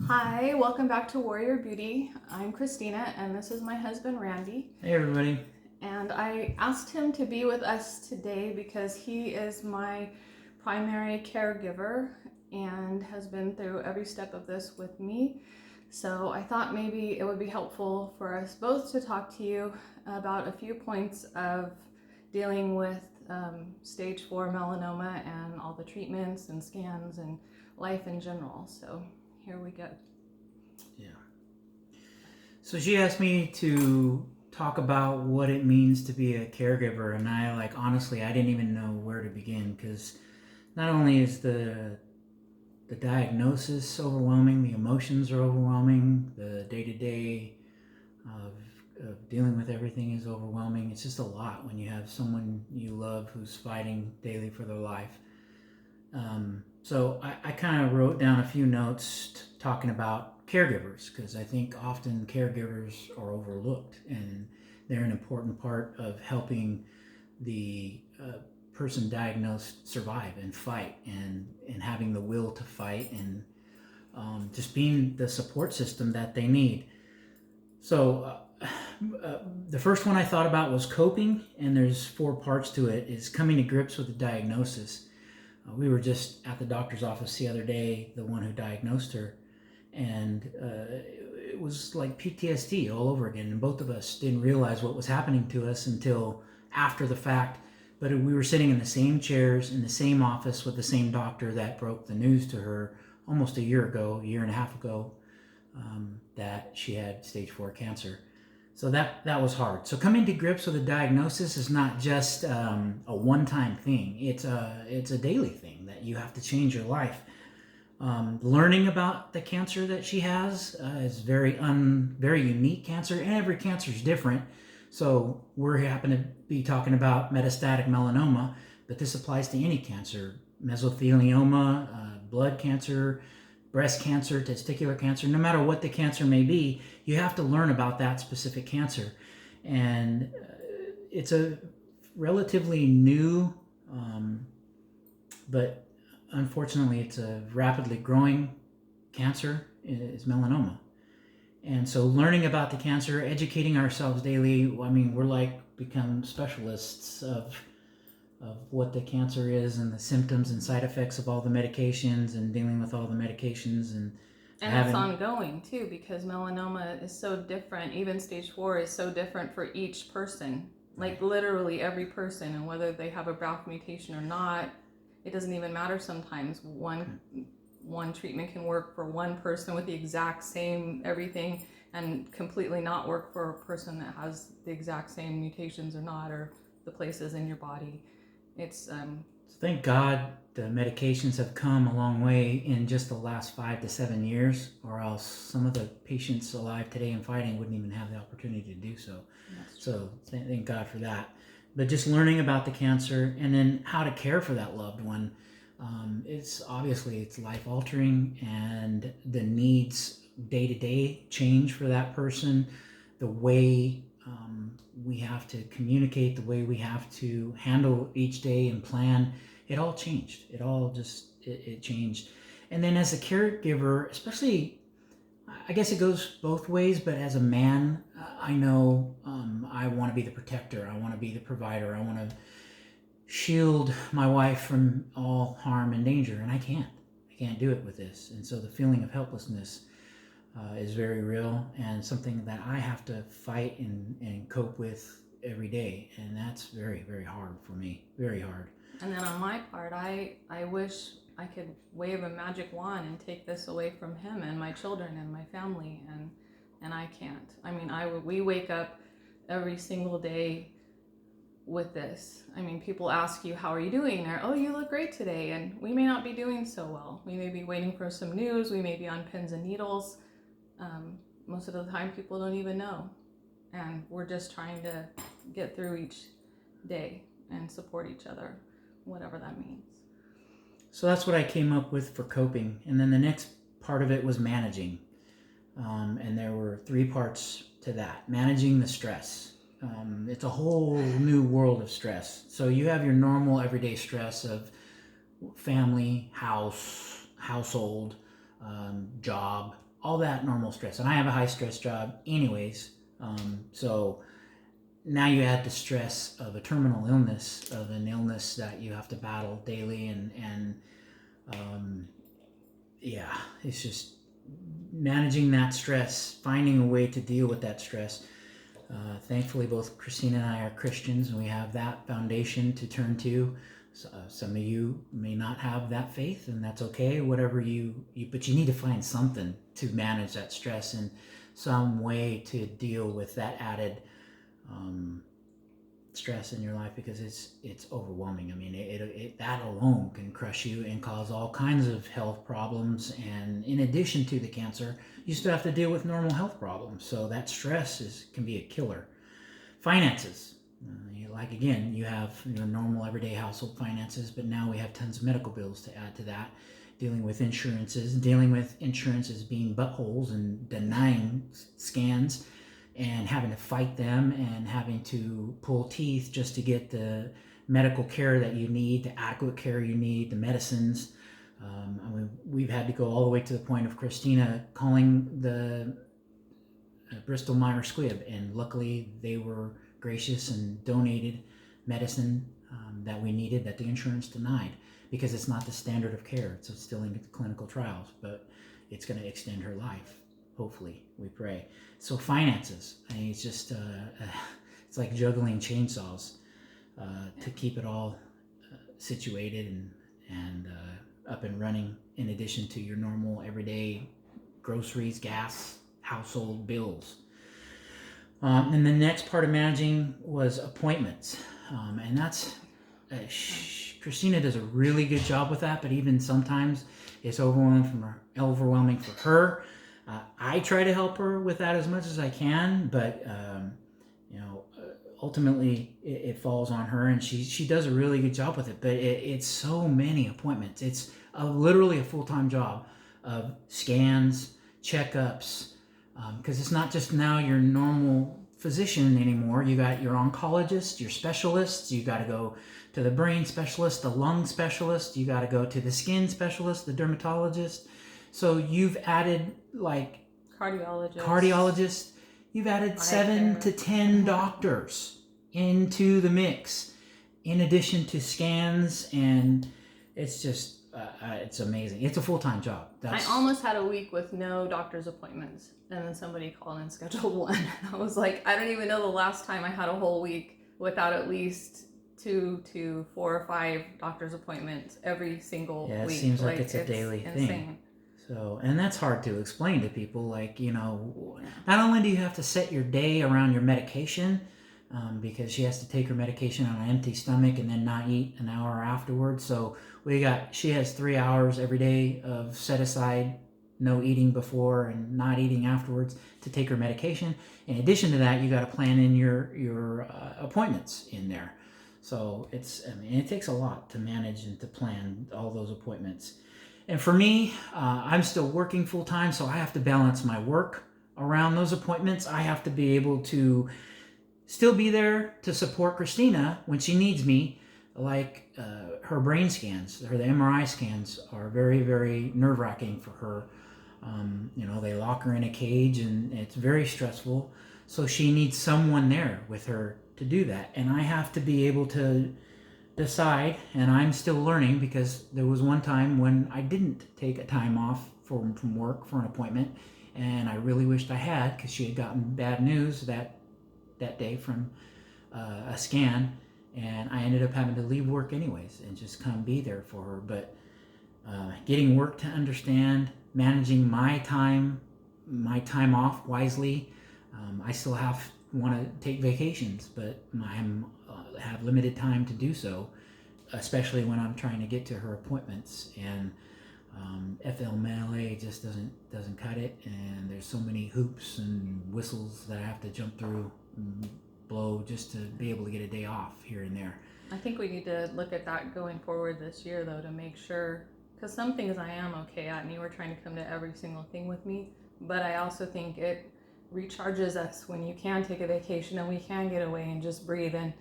Hi, welcome back to Warrior Beauty. I'm Christina, and this is my husband, Randy. Hey, everybody. And I asked him to be with us today because he is my primary caregiver and has been through every step of this with me. So I thought maybe it would be helpful for us both to talk to you about a few points of dealing with stage 4 melanoma and all the treatments and scans and life in general. So here we go. Yeah. So she asked me to talk about what it means to be a caregiver, and honestly, I didn't even know where to begin, because not only is the diagnosis overwhelming, the emotions are overwhelming, the day-to-day of dealing with everything is overwhelming. It's just a lot when you have someone you love who's fighting daily for their life. So I kind of wrote down a few notes talking about caregivers, because I think often caregivers are overlooked, and they're an important part of helping the person diagnosed survive and fight, and having the will to fight, and just being the support system that they need. So the first one I thought about was coping, and there's 4 parts to it. Is coming to grips with the diagnosis. We were just at the doctor's office the other day, the one who diagnosed her, and it was like PTSD all over again. And both of us didn't realize what was happening to us until after the fact. But we were sitting in the same chairs in the same office with the same doctor that broke the news to her almost a year and a half ago, that she had stage 4 cancer. So that was hard. So coming to grips with a diagnosis is not just a one-time thing. It's a daily thing that you have to change your life. Learning about the cancer that she has is very unique cancer, and every cancer is different. So we're happen to be talking about metastatic melanoma, but this applies to any cancer: mesothelioma, blood cancer, breast cancer, testicular cancer. No matter what the cancer may be, you have to learn about that specific cancer. And it's a relatively new, but unfortunately it's a rapidly growing cancer, is melanoma. And so learning about the cancer, educating ourselves daily, we're become specialists of what the cancer is, and the symptoms and side effects of all the medications, and dealing with all the medications, and it's ongoing too, because melanoma is so different. Even stage 4 is so different for each person, like literally every person, and whether they have a BRCA mutation or not, it doesn't even matter sometimes. One treatment can work for one person with the exact same everything, and completely not work for a person that has the exact same mutations or not, or the places in your body. It's thank God the medications have come a long way in just the last 5 to 7 years, or else some of the patients alive today and fighting wouldn't even have the opportunity to do so. So thank God for that. But just learning about the cancer, and then how to care for that loved one, it's life altering, and the needs day to day change for that person. The way we have to communicate, the way we have to handle each day and plan, it all changed. It changed. And then as a caregiver, especially, I guess it goes both ways, but as a man, I know I want to be the protector. I want to be the provider. I want to shield my wife from all harm and danger, and I can't do it with this. And so the feeling of helplessness is very real, and something that I have to fight and cope with every day, and that's very, very hard for me. Very hard. And then on my part, I wish I could wave a magic wand and take this away from him and my children and my family, and I can't. We wake up every single day with this. People ask you, how are you doing? Or, oh, you look great today. And we may not be doing so well. We may be waiting for some news. We may be on pins and needles. Most of the time, people don't even know. And we're just trying to get through each day and support each other, whatever that means. So that's what I came up with for coping. And then the next part of it was managing. And there were 3 parts to that. Managing the stress. It's a whole new world of stress. So you have your normal everyday stress of family, household, job, all that normal stress. And I have a high stress job anyways. So now you add the stress of a terminal illness, of an illness that you have to battle daily. Yeah, it's just managing that stress, finding a way to deal with that stress. Thankfully, both Christina and I are Christians, and we have that foundation to turn to. Some of you may not have that faith, and that's okay. Whatever but you need to find something to manage that stress and some way to deal with that added stress in your life, because it's overwhelming. I mean, it that alone can crush you and cause all kinds of health problems. And in addition to the cancer, you still have to deal with normal health problems. So that stress can be a killer. Finances. Again, you have your normal everyday household finances, but now we have tons of medical bills to add to that. Dealing with insurances being buttholes and denying scans, and having to fight them, and having to pull teeth just to get the medical care that you need, the adequate care you need, the medicines. We've had to go all the way to the point of Christina calling the Bristol Myers Squibb, and luckily they were gracious and donated medicine that we needed, that the insurance denied, because it's not the standard of care. It's still in clinical trials, but it's going to extend her life. Hopefully, we pray. So finances, it's just it's like juggling chainsaws to keep it all situated and up and running, in addition to your normal everyday groceries, gas, household bills. And the next part of managing was appointments, and that's Christina does a really good job with that, but even sometimes it's overwhelming for her. I try to help her with that as much as I can, but ultimately it falls on her, and she does a really good job with it. But it's so many appointments. It's literally a full-time job of scans, checkups, because it's not just now your normal physician anymore. You got your oncologist, your specialists. You got to go to the brain specialist, the lung specialist. You got to go to the skin specialist, the dermatologist. So you've added cardiologist. You've added 7 to 10 doctors into the mix, in addition to scans, and it's just it's amazing. It's a full-time job. I almost had a week with no doctor's appointments, and then somebody called and scheduled one. I was like, I don't even know the last time I had a whole week without at least 2 to 4 or 5 doctor's appointments every single week. Yeah, it seems like it's a daily insane thing. So, and that's hard to explain to people. Not only do you have to set your day around your medication, because she has to take her medication on an empty stomach and then not eat an hour afterwards. So she has 3 hours every day of set aside, no eating before and not eating afterwards, to take her medication. In addition to that, you got to plan in your appointments in there. So it takes a lot to manage and to plan all those appointments. And for me, I'm still working full time, so I have to balance my work around those appointments. I have to be able to still be there to support Christina when she needs me. Like her brain scans, the MRI scans are very, very nerve-wracking for her. They lock her in a cage, and it's very stressful. So she needs someone there with her to do that. And I have to be able to decide, and I'm still learning, because there was one time when I didn't take a time off from work for an appointment, and I really wished I had, because she had gotten bad news that day from a scan, and I ended up having to leave work anyways and just come be there for her. But getting work to understand, managing my time off wisely. I still want to take vacations, but I have limited time to do so, especially when I'm trying to get to her appointments. And FMLA just doesn't cut it, and there's so many hoops and whistles that I have to jump through and blow just to be able to get a day off here and there. I think we need to look at that going forward this year, though, to make sure, because some things I am okay at, and you were trying to come to every single thing with me, but I also think it recharges us when you can take a vacation and we can get away and just breathe. And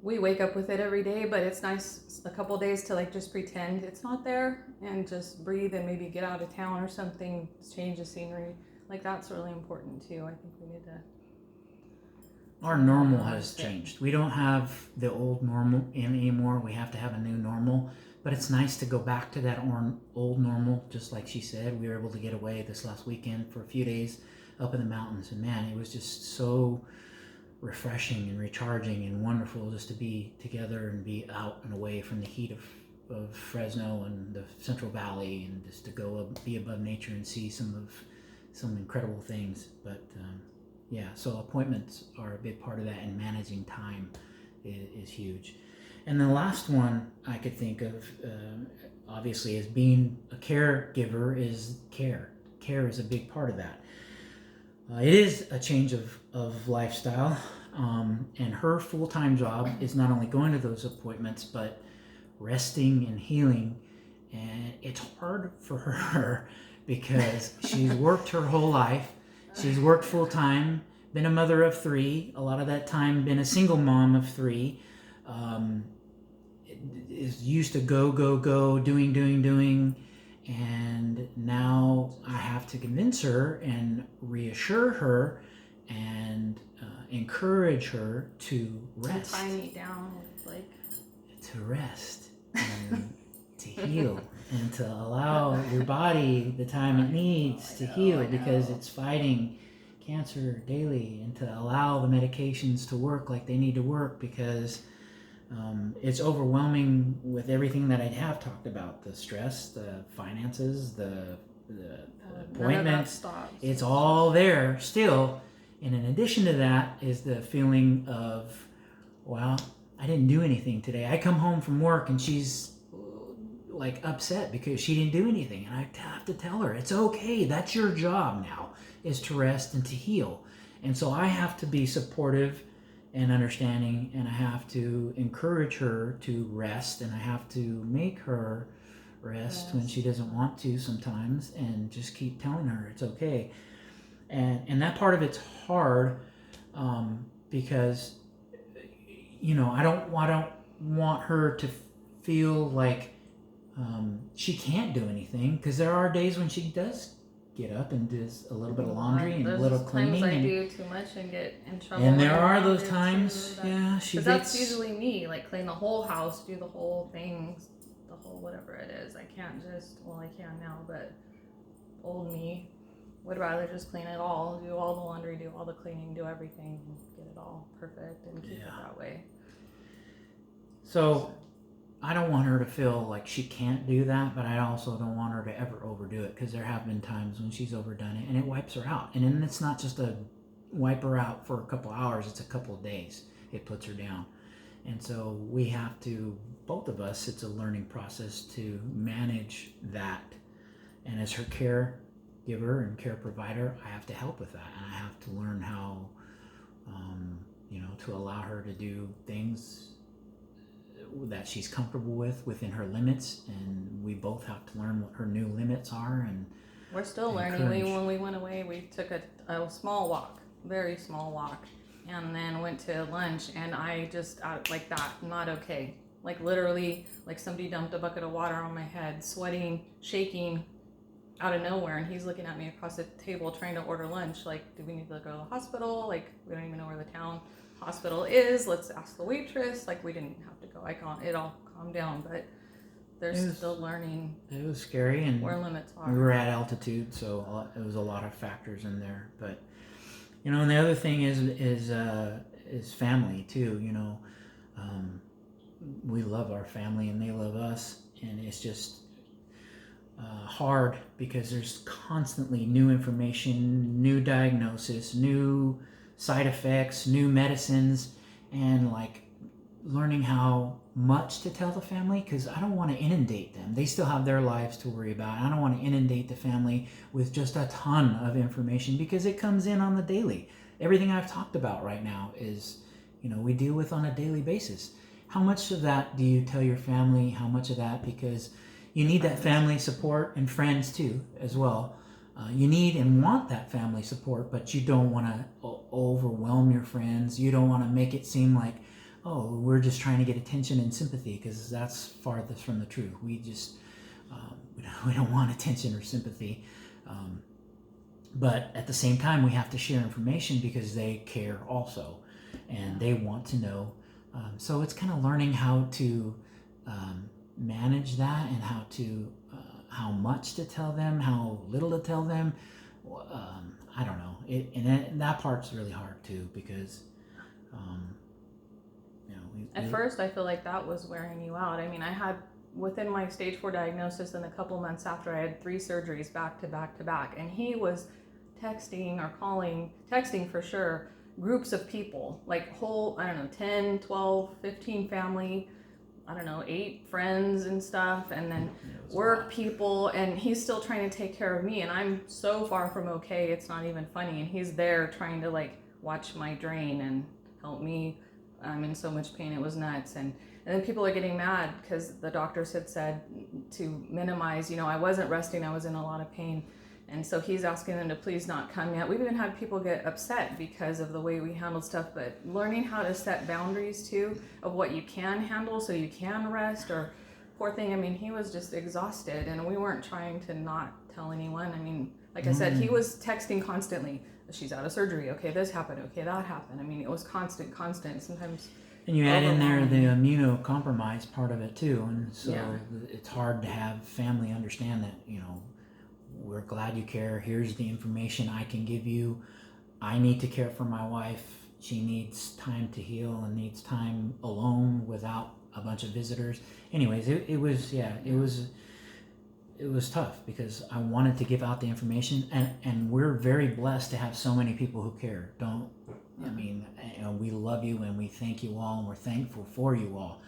we wake up with it every day, but it's nice a couple days to like just pretend it's not there and just breathe and maybe get out of town or something, change the scenery. Like that's really important too. I think we need to. Our normal has changed. We don't have the old normal anymore. We have to have a new normal. But it's nice to go back to that old normal, just like she said. We were able to get away this last weekend for a few days up in the mountains. And man, it was just so refreshing and recharging and wonderful just to be together and be out and away from the heat of Fresno and the Central Valley, and just to go be above nature and see some incredible things. But yeah, so appointments are a big part of that, and managing time is huge. And the last one I could think of, obviously, as being a caregiver, is care. Care is a big part of that. It is a change of lifestyle, and her full-time job is not only going to those appointments, but resting and healing. And it's hard for her because she's worked her whole life. She's worked full-time, been a mother of 3, a lot of that time been a single mom of 3, is used to go, doing, and now I have to convince her and reassure her and encourage her to rest. To tie me down, like to rest and to heal and to allow your body the time it needs to heal, because it's fighting cancer daily, and to allow the medications to work like they need to work, because it's overwhelming with everything that I have talked about: the stress, the finances, the appointments. It's all there still. And in addition to that is the feeling of, well, I didn't do anything today. I come home from work and she's like upset because she didn't do anything. And I have to tell her, it's okay. That's your job now, is to rest and to heal. And so I have to be supportive and understanding, and I have to encourage her to rest, and I have to make her rest when she doesn't want to sometimes, and just keep telling her it's okay. And that part of it's hard, because I don't want her to feel like she can't do anything, because there are days when she does get up and does a little bit of laundry and a little cleaning. Times I do too much and get in trouble. And there are those times, she that's usually me, like clean the whole house, do the whole thing, the whole whatever it is. I can't just, well, I can now, but old me would rather just clean it all, do all the laundry, do all the cleaning, do everything, and get it all perfect and keep it that way. So I don't want her to feel like she can't do that, but I also don't want her to ever overdo it, because there have been times when she's overdone it and it wipes her out. And then it's not just a wipe her out for a couple hours, it's a couple of days. It puts her down. And so we have to, both of us, it's a learning process to manage that. And as her caregiver and care provider, I have to help with that. And I have to learn how, to allow her to do things that she's comfortable with within her limits, and we both have to learn what her new limits are. And we're still learning. When we went away, we took a small walk, very small walk, and then went to lunch, and I just like that, not okay, like literally, like somebody dumped a bucket of water on my head, sweating, shaking out of nowhere, and he's looking at me across the table trying to order lunch, like, do we need to go to the hospital? Like, we don't even know where the town hospital is, let's ask the waitress. Like, we didn't have to go. It all calmed down, but they're still learning. It was scary, and where limits are. We were at altitude, so it was a lot of factors in there. But and the other thing is family too. We love our family and they love us, and it's just hard because there's constantly new information, new diagnosis, new side effects, new medicines, and like learning how much to tell the family, because I don't want to inundate them. They still have their lives to worry about. I don't want to inundate the family with just a ton of information, because it comes in on the daily. Everything I've talked about right now is, we deal with on a daily basis. How much of that do you tell your family? How much of that, because you need that family support, and friends too as well. You need and want that family support, but you don't want to overwhelm your friends. You don't want to make it seem like, oh, we're just trying to get attention and sympathy, because that's farthest from the truth. We just we don't want attention or sympathy. But at the same time, we have to share information because they care also, and they want to know. So it's kind of learning how to manage that, and how much to tell them, how little to tell them. I don't know. And that part's really hard too, because At first, I feel like that was wearing you out. I mean, I had, within my stage 4 diagnosis, and a couple months after, I had 3 surgeries back to back to back, and he was texting or calling, texting for sure, groups of people, like whole, I don't know, 10, 12, 15 family, I don't know, 8 friends and stuff, and then work people, and he's still trying to take care of me, and I'm so far from okay, it's not even funny, and he's there trying to like watch my drain and help me. I'm in so much pain, it was nuts. And then people are getting mad because the doctors had said to minimize, I wasn't resting, I was in a lot of pain. And so he's asking them to please not come yet. We've even had people get upset because of the way we handled stuff, but learning how to set boundaries too, of what you can handle so you can rest. Or poor thing, I mean, he was just exhausted, and we weren't trying to not tell anyone. I mean, like I said, he was texting constantly. She's out of surgery. Okay, this happened. Okay, that happened. I mean, it was constant. Sometimes. And you add in there the immunocompromised part of it too, and so it's hard to have family understand that. We're glad you care. Here's the information I can give you. I need to care for my wife. She needs time to heal and needs time alone without a bunch of visitors. Anyways, it was tough because I wanted to give out the information, and we're very blessed to have so many people who care. I mean, we love you and we thank you all, and we're thankful for you all.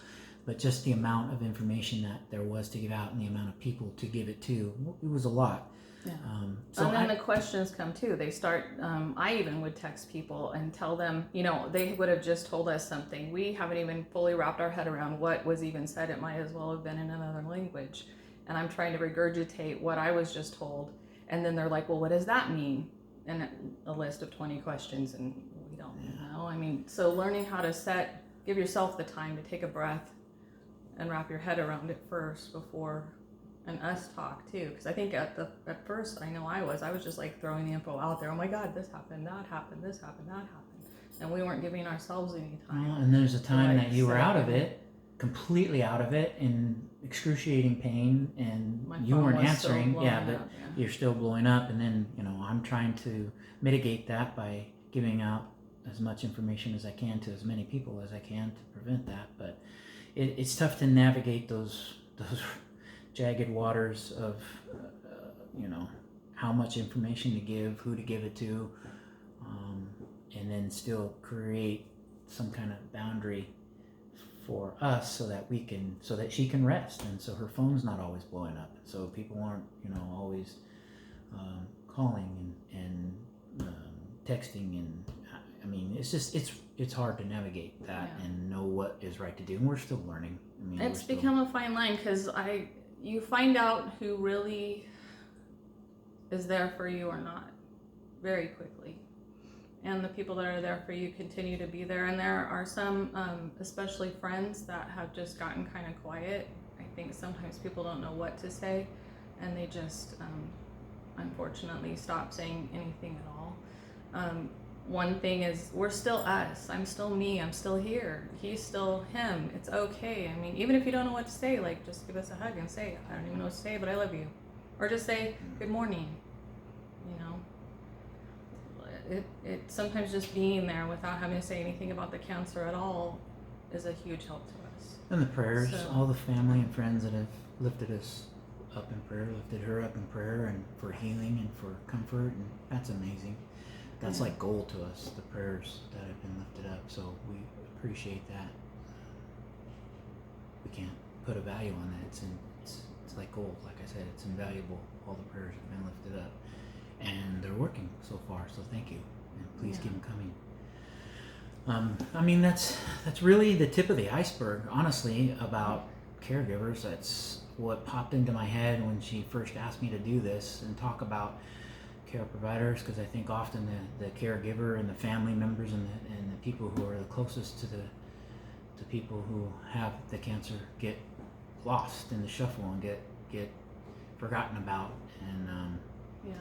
But just the amount of information that there was to give out and the amount of people to give it to, it was a lot. Yeah. And then the questions come too. They start, I even would text people and tell them, they would have just told us something. We haven't even fully wrapped our head around what was even said. It might as well have been in another language. And I'm trying to regurgitate what I was just told. And then they're like, well, what does that mean? And a list of 20 questions, and we don't know. I mean, so learning how to give yourself the time to take a breath and wrap your head around it first before, and us talk too. Because I think at first, I know I was just like throwing the info out there. Oh my God, this happened, that happened, this happened, that happened. And we weren't giving ourselves any time. Well, and there's a time that you were out of it, completely out of it, in excruciating pain, and you weren't answering. But you're still blowing up. And then, I'm trying to mitigate that by giving out as much information as I can to as many people as I can to prevent that. But it's tough to navigate those jagged waters of, how much information to give, who to give it to, and then still create some kind of boundary for us so that she can rest, and so her phone's not always blowing up, so people aren't always calling and texting, and I mean, it's hard to navigate that and know what is right to do, and we're still learning. I mean, it's become a fine line, because you find out who really is there for you or not very quickly. And the people that are there for you continue to be there. And there are some, especially friends, that have just gotten kind of quiet. I think sometimes people don't know what to say, and they just, unfortunately, stop saying anything at all. One thing is, we're still us. I'm still me. I'm still here. He's still him. It's okay. I mean, even if you don't know what to say, like, just give us a hug and say, I don't even know what to say, but I love you. Or just say, good morning. It sometimes just being there without having to say anything about the cancer at all is a huge help to us. And the prayers, all the family and friends that have lifted us up in prayer, lifted her up in prayer, and for healing and for comfort, and that's amazing. That's like gold to us, the prayers that have been lifted up, so we appreciate that. We can't put a value on that. It's like gold, like I said, it's invaluable. All the prayers have been lifted up. And they're working so far, so thank you, and please keep them coming. I mean, that's really the tip of the iceberg, honestly, about caregivers. That's what popped into my head when she first asked me to do this and talk about care providers, because I think often the caregiver and the family members and the people who are the closest to the people who have the cancer get lost in the shuffle and get forgotten about. And Yeah.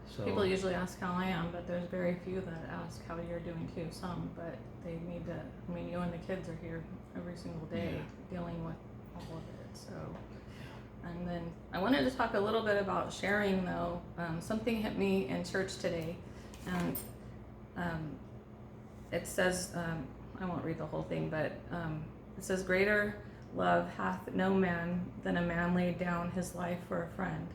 so People usually ask how I am, but there's very few that ask how you're doing too. Some, but they need to. I mean, you and the kids are here every single day dealing with all of it. So, and then I wanted to talk a little bit about sharing, though. Something hit me in church today, and it says, I won't read the whole thing, but it says, "Greater love hath no man than a man laid down his life for a friend."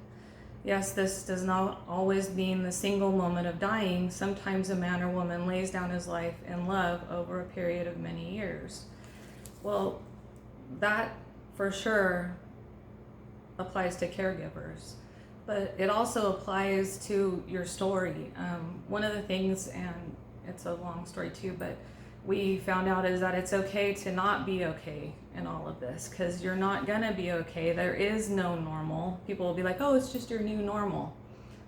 Yes, this does not always mean the single moment of dying. Sometimes a man or woman lays down his life in love over a period of many years. Well, that for sure applies to caregivers, but it also applies to your story. One of the things, and it's a long story too, but we found out is that it's okay to not be okay in all of this, because you're not gonna be okay. There is no normal. People will be like, oh, it's just your new normal.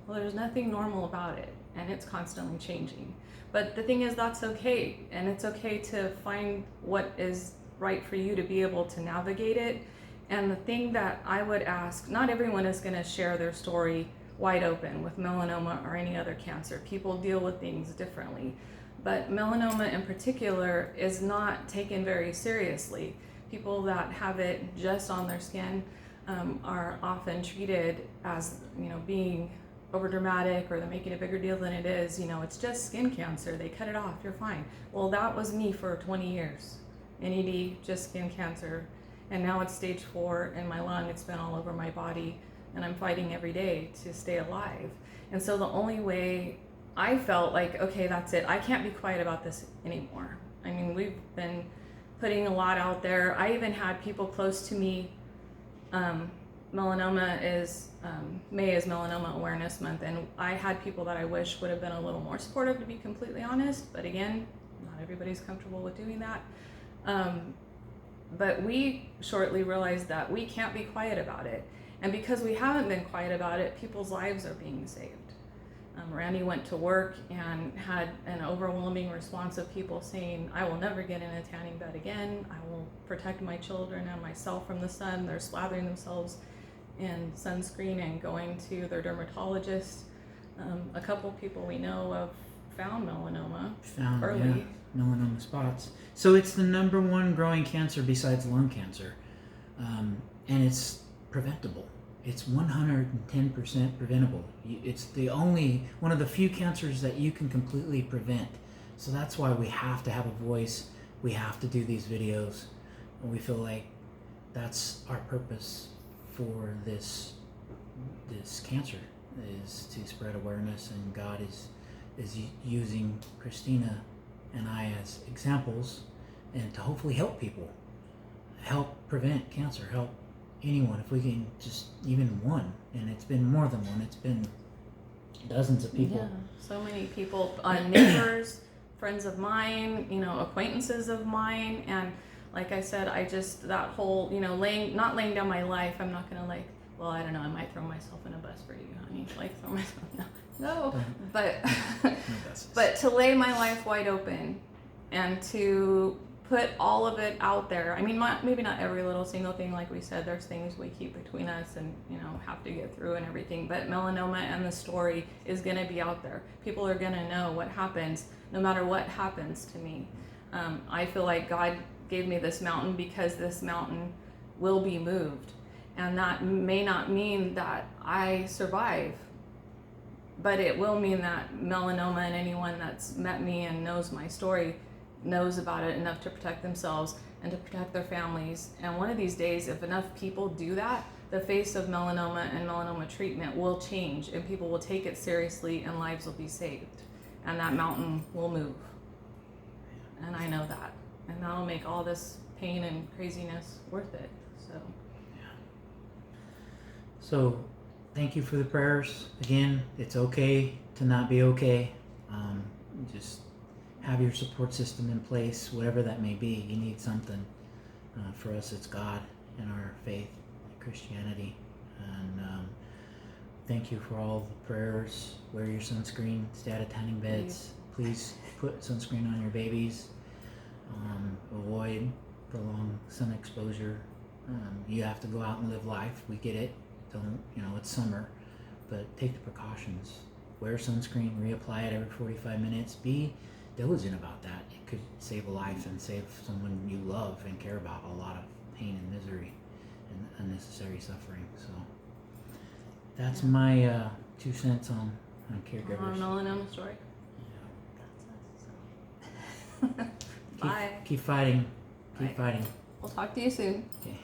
Well, there's nothing normal about it, and it's constantly changing. But the thing is, that's okay, and it's okay to find what is right for you to be able to navigate it. And the thing that I would ask, not everyone is gonna share their story wide open with melanoma or any other cancer. People deal with things differently. But melanoma in particular is not taken very seriously. People that have it just on their skin are often treated as, being overdramatic, or they're making a bigger deal than it is. It's just skin cancer. They cut it off, you're fine. Well, that was me for 20 years. NED, just skin cancer. And now it's stage 4 in my lung. It's been all over my body, and I'm fighting every day to stay alive. And so the only way I felt like, okay, that's it. I can't be quiet about this anymore. I mean, we've been putting a lot out there. I even had people close to me. Melanoma is, May is Melanoma Awareness Month, and I had people that I wish would have been a little more supportive, to be completely honest. But again, not everybody's comfortable with doing that. But we shortly realized that we can't be quiet about it. And because we haven't been quiet about it, people's lives are being saved. Randy went to work and had an overwhelming response of people saying, I will never get in a tanning bed again. I will protect my children and myself from the sun. They're slathering themselves in sunscreen and going to their dermatologist. A couple people we know of found melanoma early. Melanoma spots. So it's the number one growing cancer besides lung cancer. And it's preventable. It's 110% preventable. It's one of the few cancers that you can completely prevent. So that's why we have to have a voice. We have to do these videos. And we feel like that's our purpose for this cancer, is to spread awareness. And God is using Christina and I as examples, and to hopefully help people, help prevent cancer, help anyone, if we can, just even one. And it's been more than one. It's been dozens of people. Yeah, so many people, neighbors, friends of mine, acquaintances of mine. And like I said, that whole, not laying down my life. I'm not gonna I don't know, I might throw myself in a bus for you, honey. Throw myself, no. But to lay my life wide open and to put all of it out there. I mean, maybe not every little single thing, like we said, there's things we keep between us and, have to get through and everything. But melanoma and the story is going to be out there. People are going to know what happens, no matter what happens to me. I feel like God gave me this mountain because this mountain will be moved. And that may not mean that I survive, but it will mean that melanoma, and anyone that's met me and knows my story knows about it enough to protect themselves and to protect their families. And one of these days, if enough people do that, the face of melanoma and melanoma treatment will change, and people will take it seriously, and lives will be saved, and that mountain will move. And I know that, and that'll make all this pain and craziness worth it. So thank you for the prayers. Again, it's okay to not be okay. Just have your support system in place, whatever that may be. You need something. For us, it's God and our faith, Christianity. And thank you for all the prayers. Wear your sunscreen. Stay out of tanning beds. Please put sunscreen on your babies. Avoid prolonged sun exposure. You have to go out and live life. We get it. Don't, it's summer, but take the precautions. Wear sunscreen, reapply it every 45 minutes. Be diligent about that. It could save a life and save someone you love and care about a lot of pain and misery and unnecessary suffering. So that's my 2 cents on caregivers. Melanoma story. Yeah. Bye. Keep fighting. Keep Bye. fighting. We'll talk to you soon. Okay.